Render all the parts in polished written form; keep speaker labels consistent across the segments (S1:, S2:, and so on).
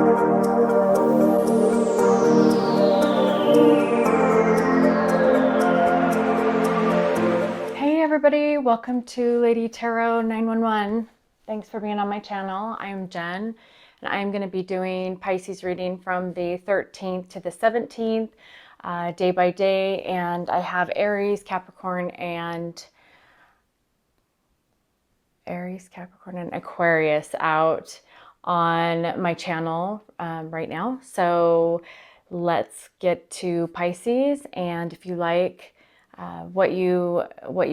S1: Hey everybody, welcome to Lady Tarot 911. Thanks for being on my channel. I'm Jen, and I'm going to be doing Pisces reading from the 13th to the 17th, day by day, and I have Aries, Capricorn, and Aquarius out on my channel right now. So let's get to Pisces, and if you like what you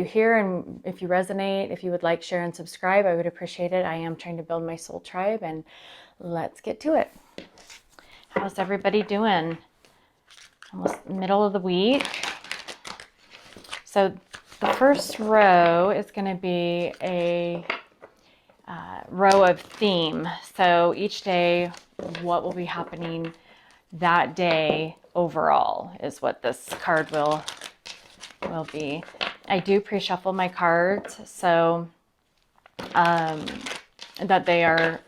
S1: hear, and if you resonate, if you would like, share, and subscribe, I would appreciate it. I am trying to build my soul tribe, and let's get to it. How's everybody doing? Almost middle of the week. So the first row is going to be a row of theme. So each day, what will be happening that day overall is what this card will be. I do pre-shuffle my cards so that the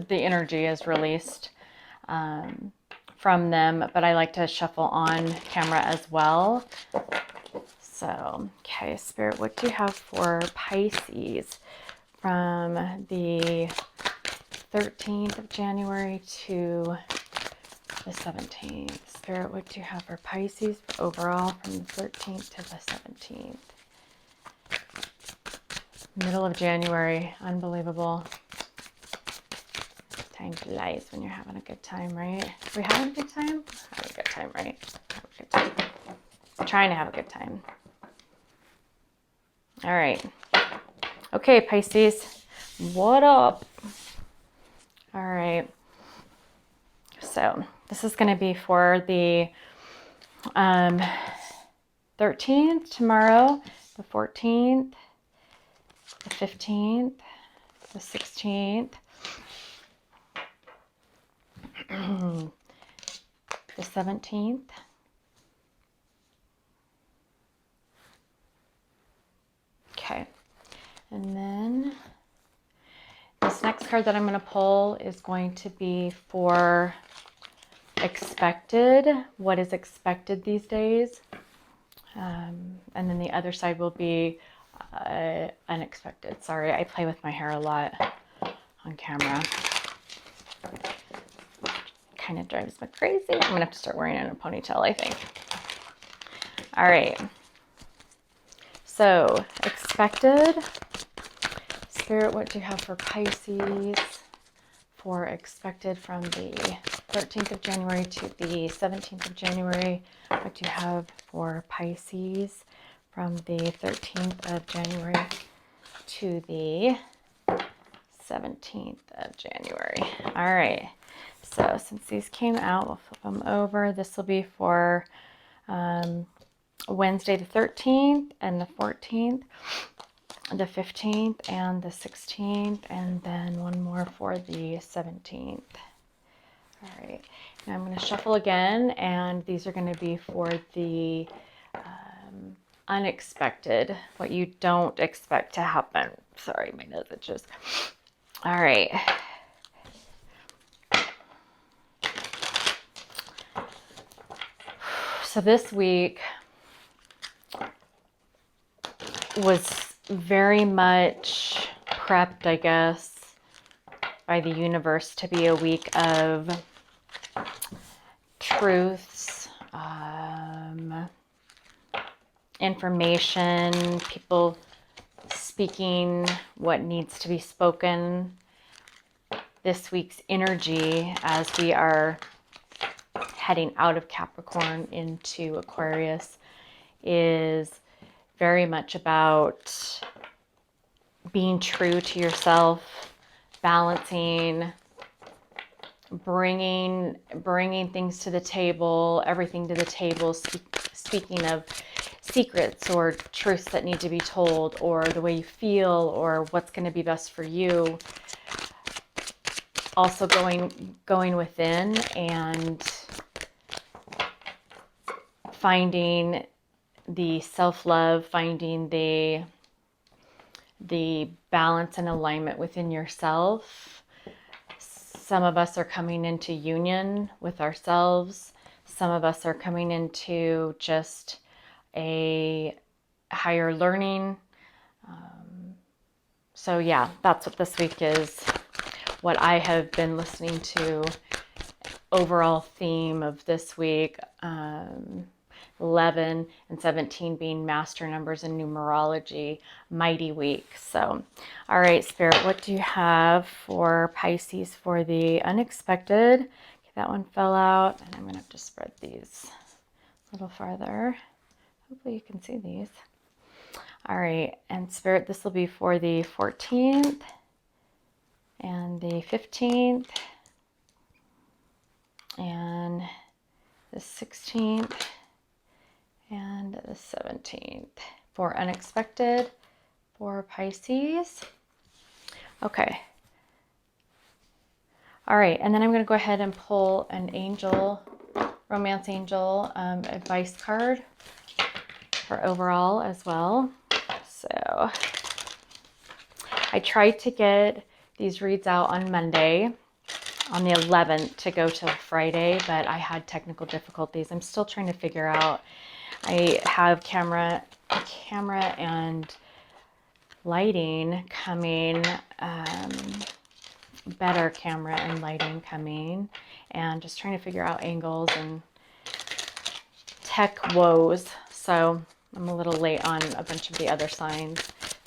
S1: energy is released from them, but I like to shuffle on camera as well. So, okay, Spirit, what do you have for Pisces from the 13th of January to the 17th? Spirit, what do you have for Pisces overall from the 13th to the 17th? Middle of January, unbelievable. Time flies when you're having a good time, right? Are we having a good time? Having a good time, right? Having a good time. Trying to have a good time. All right. Okay, Pisces, what up? All right. So this is going to be for the 13th tomorrow, the 14th, the 15th, the 16th, the 17th, okay, and then this next card that I'm going to pull is going to be for expected, what is expected these days, and then the other side will be unexpected. Sorry, I play with my hair a lot on camera. Kind of drives me crazy. I'm gonna have to start wearing it in a ponytail, I think. All right, so expected. Spirit, what do you have for Pisces for expected from the 13th of January to the 17th of January? What do you have for Pisces from the 13th of January to the 17th of January? All right. So since these came out, we'll flip them over. This will be for Wednesday the 13th and the 14th, the 15th and the 16th, and then one more for the 17th. All right. Now I'm going to shuffle again, and these are going to be for the unexpected, what you don't expect to happen. Sorry, my nose itches. All right. So this week was very much prepped, I guess, by the universe to be a week of truths, information, people speaking what needs to be spoken. This week's energy, as we are heading out of Capricorn into Aquarius, is very much about being true to yourself, balancing, bringing things to the table, everything to the table, speaking of secrets or truths that need to be told, or the way you feel, or what's going to be best for you. Also going within and finding the self-love, finding the balance and alignment within yourself. some of us are coming into union with ourselves. Some of us are coming into just a higher learning. So yeah, that's what this week is. What I have been listening to, overall theme of this week, 11 and 17 being master numbers in numerology, mighty week. So, all right, Spirit, what do you have for Pisces for the unexpected? Okay, that one fell out, and I'm going to have to spread these a little farther. Hopefully you can see these. All right, and Spirit, this will be for the 14th and the 15th and the 16th and the 17th for unexpected for Pisces. Okay. All right, and then I'm going to go ahead and pull an angel, romance angel advice card for overall as well. So I tried to get these reads out on Monday, on the 11th, to go till Friday, but I had technical difficulties. I'm still trying to figure out. I have camera and lighting coming, better camera and lighting coming, and just trying to figure out angles and tech woes. So I'm a little late on a bunch of the other signs.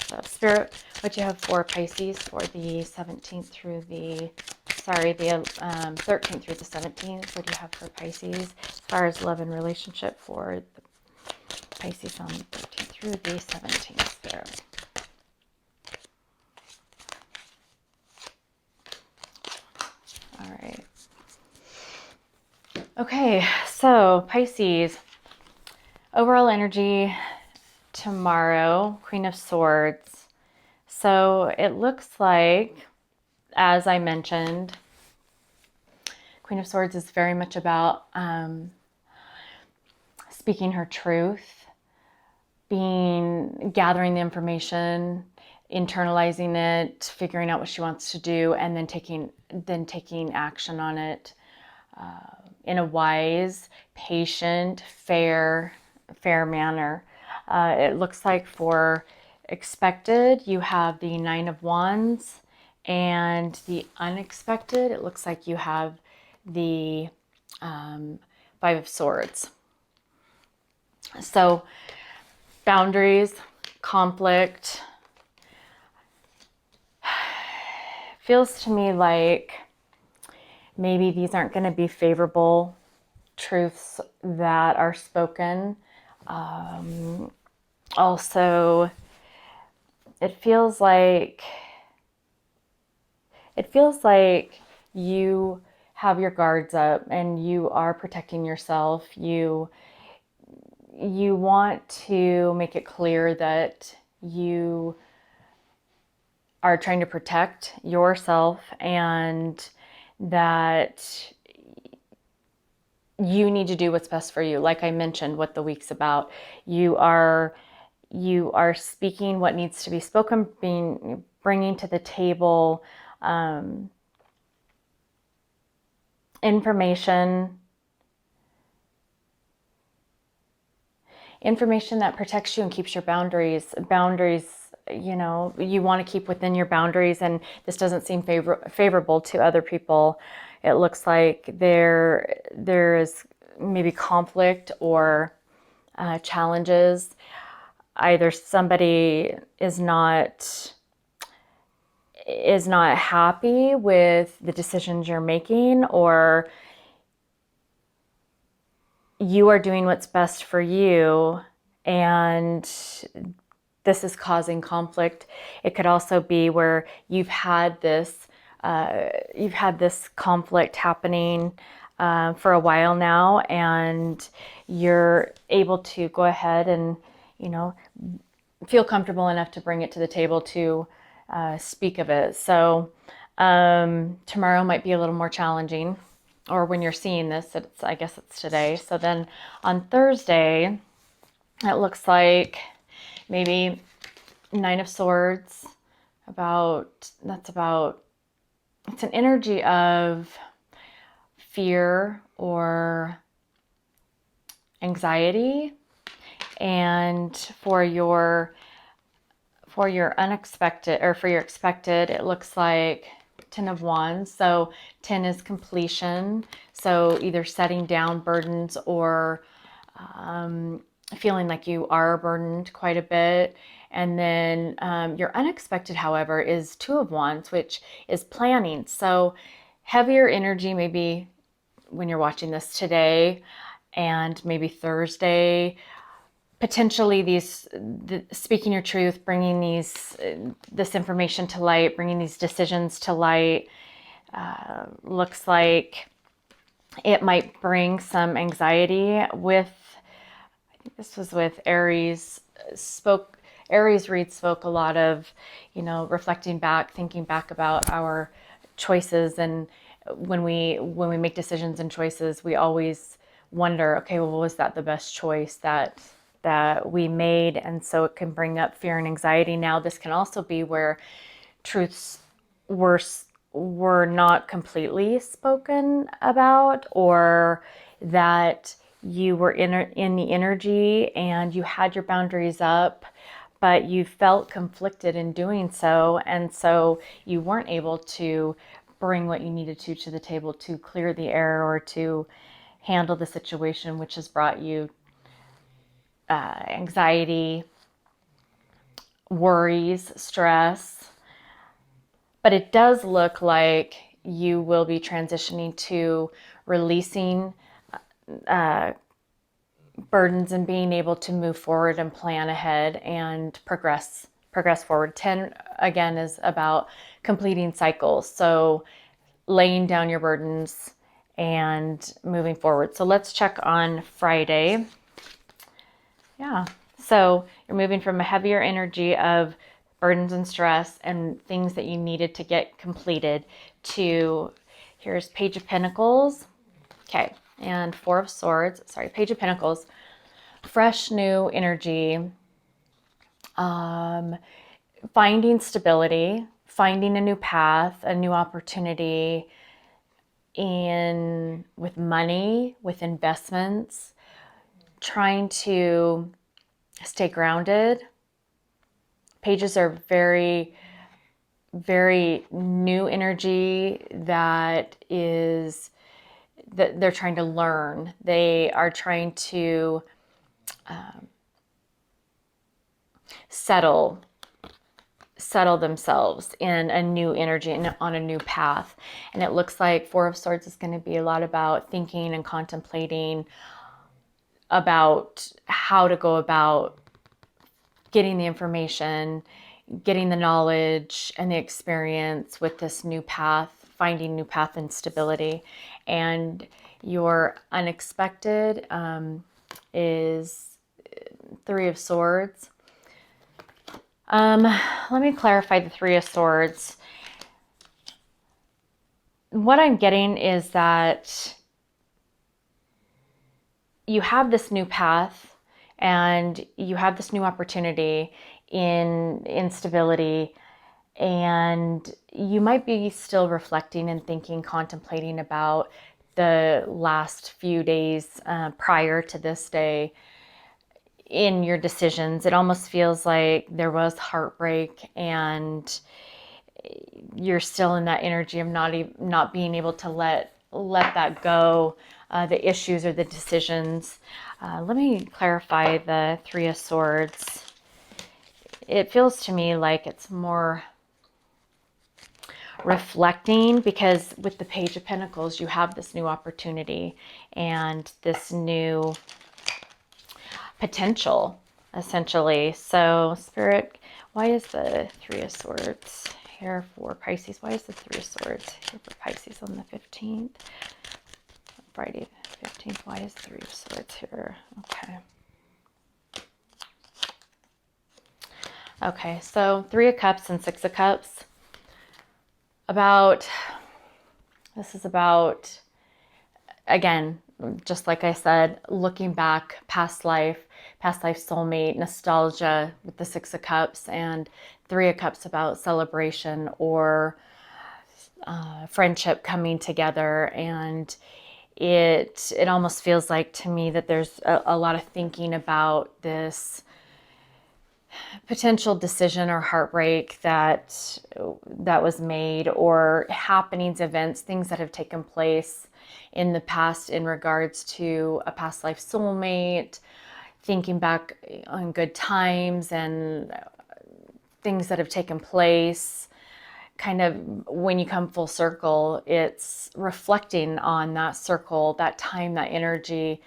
S1: So Spirit, what you have for Pisces for the 17th through the, the 13th through the 17th. What do you have for Pisces as far as love and relationship for the Pisces on the 13th through the 17th, Spirit? All right. Okay, so Pisces, overall energy tomorrow, Queen of Swords. So it looks like, as I mentioned, Queen of Swords is very much about speaking her truth, gathering the information, internalizing it, figuring out what she wants to do, and then taking action on it in a wise, patient, fair manner. It looks like for expected, you have the Nine of Wands, and the unexpected, it looks like you have the Five of Swords. So boundaries, conflict, feels to me like maybe these aren't going to be favorable truths that are spoken. Also, it feels like you have your guards up and you are protecting yourself. You want to make it clear that you are trying to protect yourself and that you need to do what's best for you. Like I mentioned, what the week's about. You are speaking what needs to be spoken, bringing to the table information that protects you and keeps your boundaries, you want to keep within your boundaries, and this doesn't seem favorable to other people. It looks like there is maybe conflict or challenges. Either somebody is not happy with the decisions you're making, or you are doing what's best for you, and this is causing conflict. It could also be where you've had this conflict happening for a while now, and you're able to go ahead and feel comfortable enough to bring it to the table to speak of it. So tomorrow might be a little more challenging, or when you're seeing this, I guess it's today. So then on Thursday, it looks like maybe Nine of Swords, that's about it's an energy of fear or anxiety. And for your unexpected, or for your expected, it looks like 10 of Wands. So 10 is completion. So either setting down burdens or feeling like you are burdened quite a bit. And then your unexpected, however, is 2 of Wands, which is planning. So heavier energy maybe when you're watching this today and maybe Thursday. Potentially speaking your truth, bringing this information to light, bringing these decisions to light, looks like it might bring some anxiety with, I think this was with Aries. Aries read spoke a lot of, reflecting back, thinking back about our choices. And when we make decisions and choices, we always wonder, okay, well, was that the best choice that we made? And so it can bring up fear and anxiety. Now, this can also be where truths were not completely spoken about, or that you were in the energy and you had your boundaries up, but you felt conflicted in doing so. And so you weren't able to bring what you needed to the table to clear the air or to handle the situation, which has brought you anxiety, worries, stress. But it does look like you will be transitioning to releasing burdens and being able to move forward and plan ahead and progress forward. 10, again, is about completing cycles. So laying down your burdens and moving forward. So let's check on Friday. Yeah. So you're moving from a heavier energy of burdens and stress and things that you needed to get completed to, here's Page of Pentacles. Okay. And Four of Swords. Sorry, Page of Pentacles. Fresh, new energy. Finding stability, finding a new path, a new opportunity with money, with investments, trying to stay grounded. Pages are very, very new energy that they're trying to learn. They are trying to settle themselves in a new energy and on a new path. And it looks like Four of Swords is going to be a lot about thinking and contemplating about how to go about getting the information, getting the knowledge and the experience with this new path, finding new path and stability. And your unexpected is Three of Swords. Let me clarify the Three of Swords. What I'm getting is that you have this new path and you have this new opportunity in instability, and you might be still reflecting and thinking, contemplating about the last few days prior to this day in your decisions. It almost feels like there was heartbreak and you're still in that energy of not being able to let that go, the issues or the decisions. Let me clarify the Three of Swords. It feels to me like it's more reflecting, because with the Page of Pentacles, you have this new opportunity and this new potential, essentially. So Spirit, why is the Three of Swords here for Pisces? Why is the Three of Swords here for Pisces on the 15th? Friday the 15th. Why is the Three of Swords here? Okay. Okay, so Three of Cups and Six of Cups. This is about, again, just like I said, looking back, past life soulmate, nostalgia with the Six of Cups, and Three of Cups about celebration or friendship coming together. And it almost feels like to me that there's a lot of thinking about this potential decision or heartbreak that was made, or happenings, events, things that have taken place in the past in regards to a past life soulmate, thinking back on good times and things that have taken place. Kind of when you come full circle, it's reflecting on that circle, that time, that energy,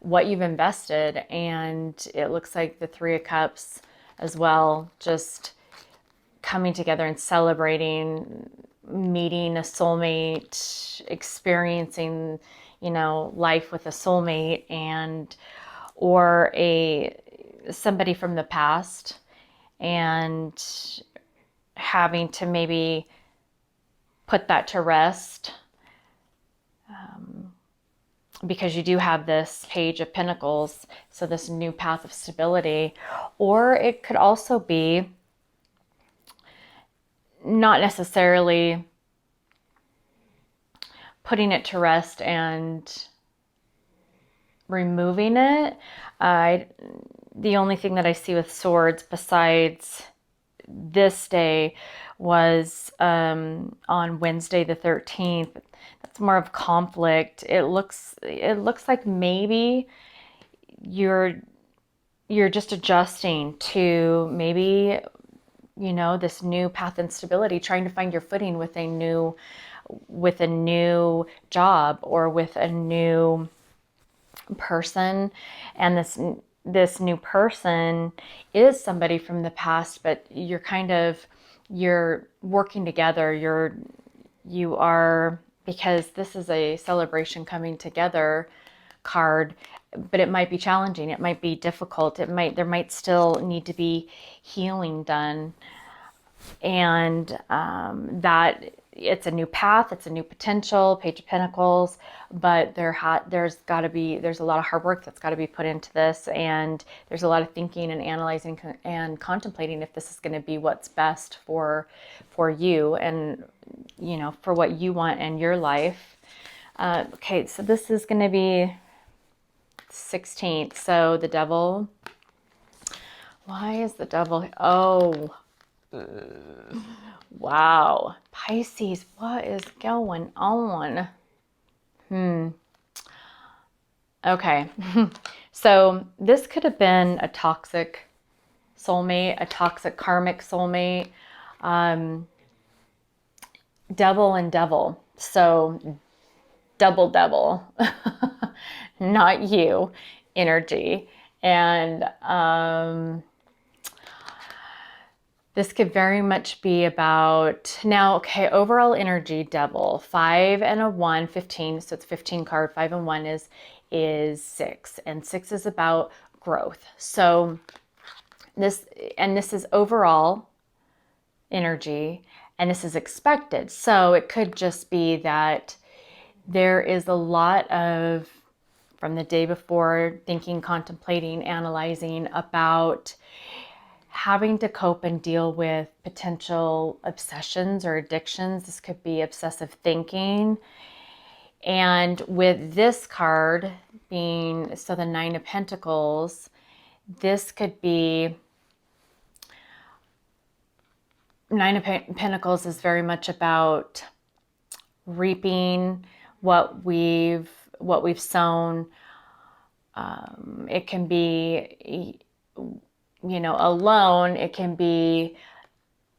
S1: what you've invested. And it looks like the Three of Cups as well, just coming together and celebrating, meeting a soulmate, experiencing, life with a soulmate, and or somebody from the past, and having to maybe put that to rest, because you do have this Page of Pentacles, so this new path of stability. Or it could also be not necessarily putting it to rest and removing it. The only thing that I see with Swords besides this day was on Wednesday the 13th. That's more of conflict. It looks like maybe you're just adjusting to maybe, this new path and stability, trying to find your footing with a new job or with a new person. And this new person is somebody from the past, but you're working together. You are, because this is a celebration coming together card, but it might be challenging. It might be difficult. There might still need to be healing done. And that it's a new path, it's a new potential, Page of Pentacles, but there's a lot of hard work that's got to be put into this, and there's a lot of thinking and analyzing and contemplating if this is going to be what's best for you, and for what you want in your life. Okay, so this is going to be 16th. So the Devil. Why is the Devil? Oh. Wow. Pisces, what is going on? Okay. So this could have been a toxic soulmate, a toxic karmic soulmate. Devil and devil. So double, not you energy. And this could very much be about, now, okay, overall energy, Devil, 5 and a 1, 15. So it's 15 card. 5 and 1 is 6. And 6 is about growth. So this is overall energy, and this is expected. So it could just be that there is a lot of, from the day before, thinking, contemplating, analyzing about having to cope and deal with potential obsessions or addictions. This could be obsessive thinking. And with this card being, so the 9 of Pentacles, this could be, 9 of Pentacles is very much about reaping what we've sown. It can be, alone. It can be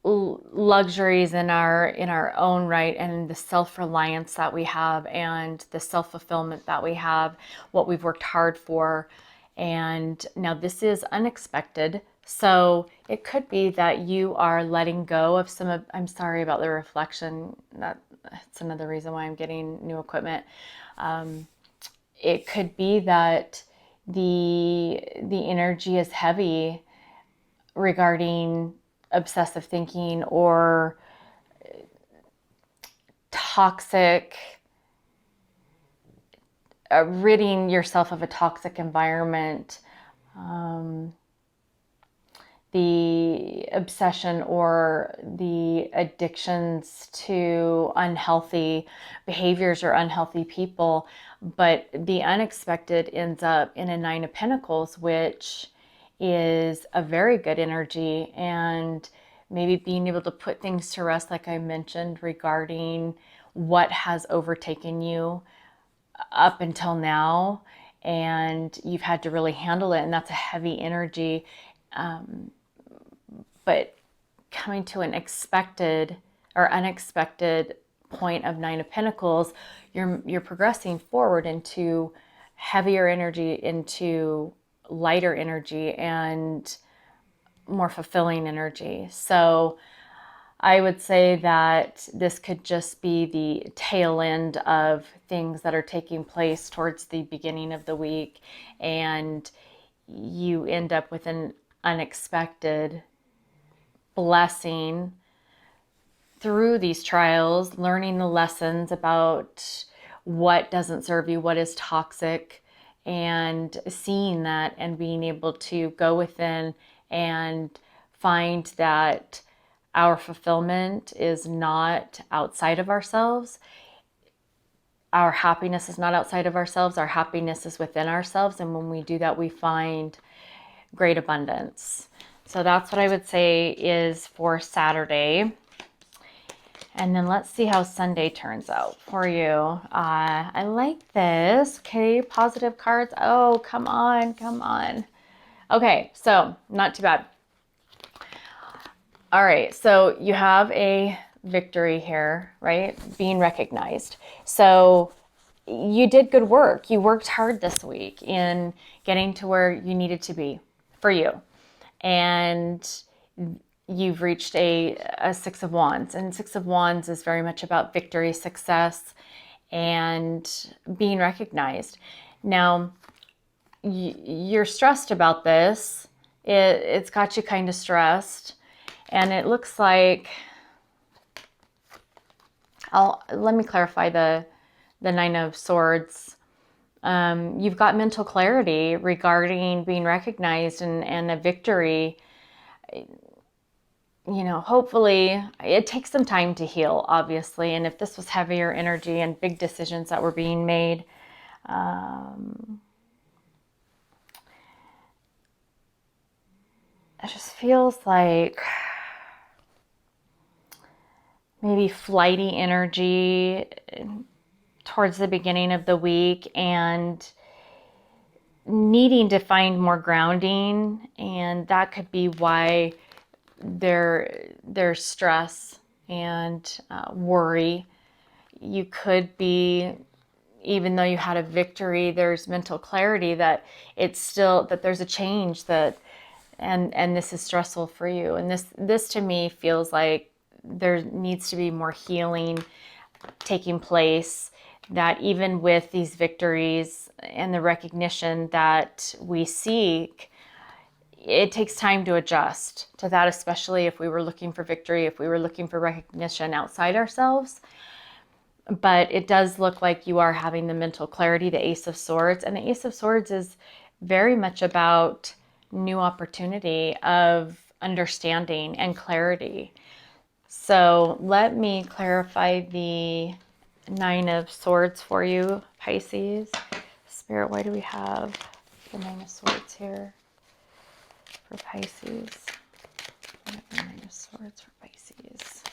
S1: luxuries in our own right, and the self-reliance that we have, and the self-fulfillment that we have, what we've worked hard for. And now this is unexpected. So it could be that you are letting go of some of, I'm sorry about the reflection. That's another reason why I'm getting new equipment. It could be that the energy is heavy regarding obsessive thinking or toxic, ridding yourself of a toxic environment. the obsession or the addictions to unhealthy behaviors or unhealthy people. But the unexpected ends up in a Nine of Pentacles, which is a very good energy, and maybe being able to put things to rest, like I mentioned, regarding what has overtaken you up until now, and you've had to really handle it, and that's a heavy energy. But coming to an expected or unexpected point of Nine of Pentacles, you're progressing forward into heavier energy, into lighter energy, and more fulfilling energy. So I would say that this could just be the tail end of things that are taking place towards the beginning of the week, and you end up with an unexpected blessing through these trials, learning the lessons about what doesn't serve you, what is toxic, and seeing that and being able to go within and find that our fulfillment is not outside of ourselves. Our happiness is not outside of ourselves. Our happiness is within ourselves. And when we do that, we find great abundance. So that's what I would say is for Saturday. And then let's see how Sunday turns out for you. I like this. Okay, positive cards. Oh, come on, come on. Okay, so not too bad. All right, so you have a victory here, right? Being recognized. So you did good work. You worked hard this week in getting to where you needed to be for you. And you've reached a Six of Wands. And Six of Wands is very much about victory, success, and being recognized. Now, you're stressed about this. It's got you kind of stressed. And it looks like, let me clarify the Nine of Swords. You've got mental clarity regarding being recognized and a victory. You know, hopefully it takes some time to heal, obviously. And if this was heavier energy and big decisions that were being made, it just feels like maybe flighty energy towards the beginning of the week and needing to find more grounding. And that could be why there's stress and worry. You could be, even though you had a victory, there's mental clarity that it's still, that there's a change that, and this is stressful for you. And this to me feels like there needs to be more healing taking place, that even with these victories and the recognition that we seek, it takes time to adjust to that, especially if we were looking for victory, if we were looking for recognition outside ourselves. But it does look like you are having the mental clarity, the Ace of Swords. And the Ace of Swords is very much about new opportunity of understanding and clarity. So let me clarify the Nine of Swords for you, Pisces. Spirit, why do we have the Nine of Swords here for Pisces? I have the Nine of Swords for Pisces.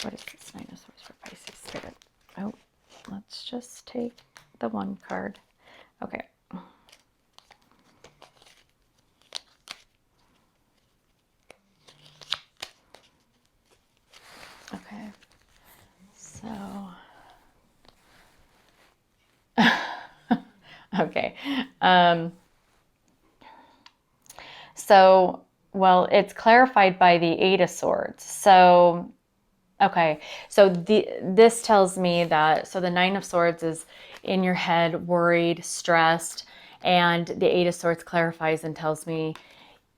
S1: What is this Nine of Swords for Pisces, Spirit? Oh, let's just take the one card. Okay. Okay. So, okay. So, well, it's clarified by the Eight of Swords. So, okay. So this tells me that, so the Nine of Swords is in your head, worried, stressed, and the Eight of Swords clarifies and tells me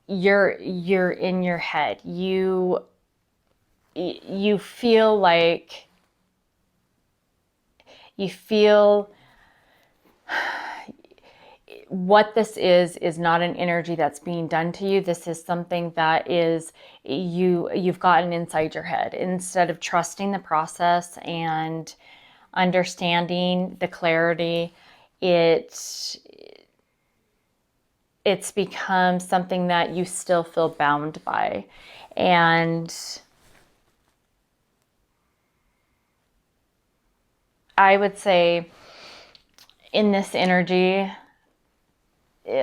S1: you're in your head. You feel like what this is not an energy that's being done to you. This is something that is you've gotten inside your head. Instead of trusting the process and understanding the clarity, it's become something that you still feel bound by. And I would say in this energy,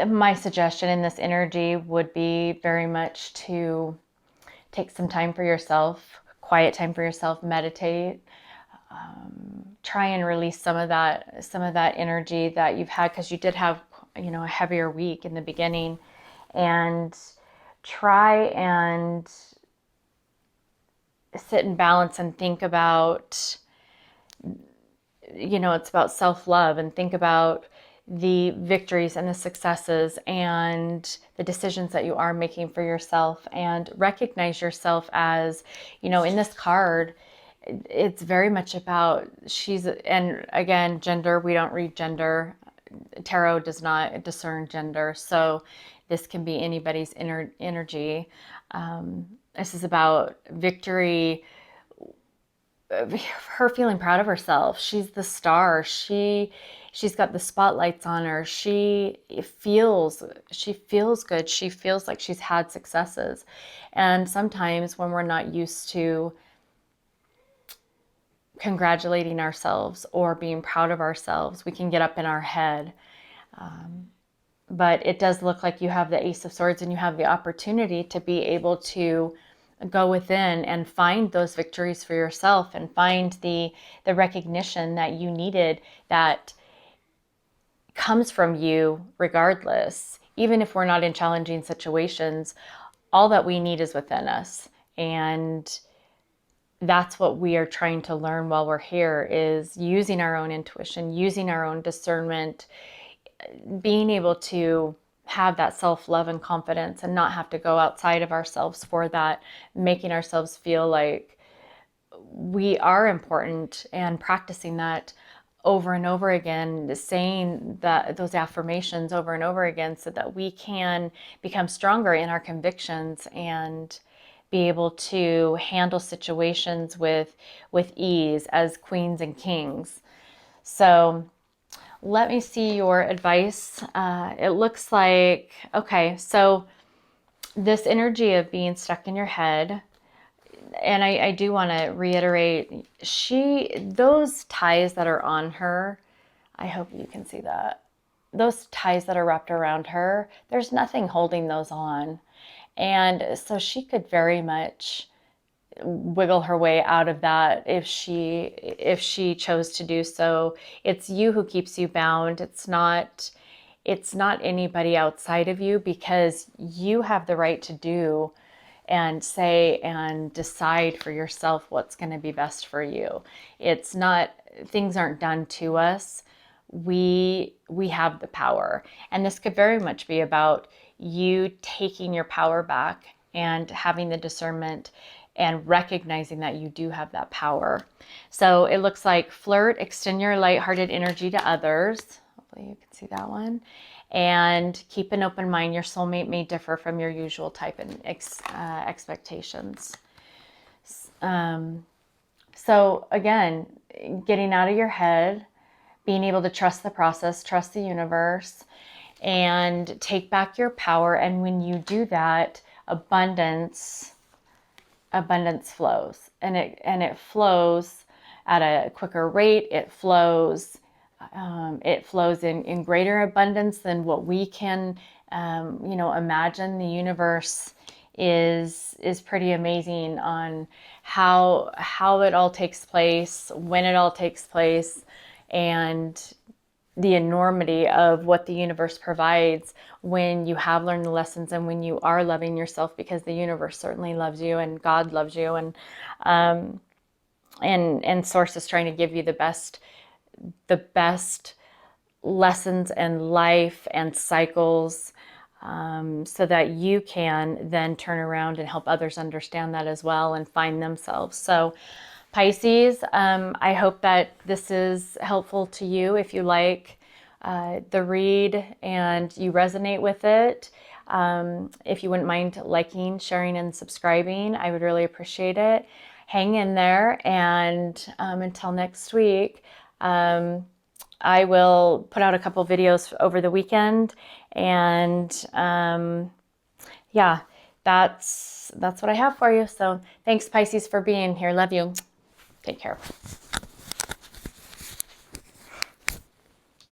S1: my suggestion in this energy would be very much to take some time for yourself, quiet time for yourself, meditate, try and release some of that energy that you've had, because you did have, a heavier week in the beginning, and try and sit in balance and think about, it's about self-love, and think about the victories and the successes and the decisions that you are making for yourself, and recognize yourself as, in this card, it's very much about and again, gender, we don't read gender. Tarot does not discern gender. So this can be anybody's energy. This is about victory, her feeling proud of herself. She's the star. She's got the spotlights on her. She feels good. She feels like she's had successes. And sometimes when we're not used to congratulating ourselves or being proud of ourselves, we can get up in our head. But it does look like you have the Ace of Swords, and you have the opportunity to be able to go within and find those victories for yourself, and find the recognition that you needed, that comes from you regardless. Even if we're not in challenging situations, all that we need is within us. And that's what we are trying to learn while we're here, is using our own intuition, using our own discernment, being able to have that self-love and confidence, and not have to go outside of ourselves for that, making ourselves feel like we are important, and practicing that over and over again, saying that those affirmations over and over again, so that we can become stronger in our convictions and be able to handle situations with ease as queens and kings. So let me see your advice. It looks like, okay, so this energy of being stuck in your head, and I do want to reiterate, those ties that are on her, I hope you can see that. Those ties that are wrapped around her, there's nothing holding those on. And so she could very much wiggle her way out of that if she chose to do so. It's you who keeps you bound. It's not anybody outside of you, because you have the right to do and say and decide for yourself what's going to be best for you. It's not, things aren't done to us. We have the power. And this could very much be about you taking your power back and having the discernment and recognizing that you do have that power. So it looks like flirt, extend your lighthearted energy to others. Hopefully you can see that one. And keep an open mind. Your soulmate may differ from your usual type and expectations. So again, getting out of your head, being able to trust the process, trust the universe, and take back your power. And when you do that, abundance flows, and it flows at a quicker rate. It flows in greater abundance than what we can imagine. The universe is pretty amazing on how it all takes place, when it all takes place, and the enormity of what the universe provides when you have learned the lessons, and when you are loving yourself, because the universe certainly loves you, and God loves you, and Source is trying to give you the best lessons and life and cycles, so that you can then turn around and help others understand that as well and find themselves. So Pisces, I hope that this is helpful to you. If you like the read and you resonate with it, if you wouldn't mind liking, sharing, and subscribing, I would really appreciate it. Hang in there, and until next week, I will put out a couple videos over the weekend, and yeah, that's what I have for you. So thanks, Pisces, for being here. Love you. Take care.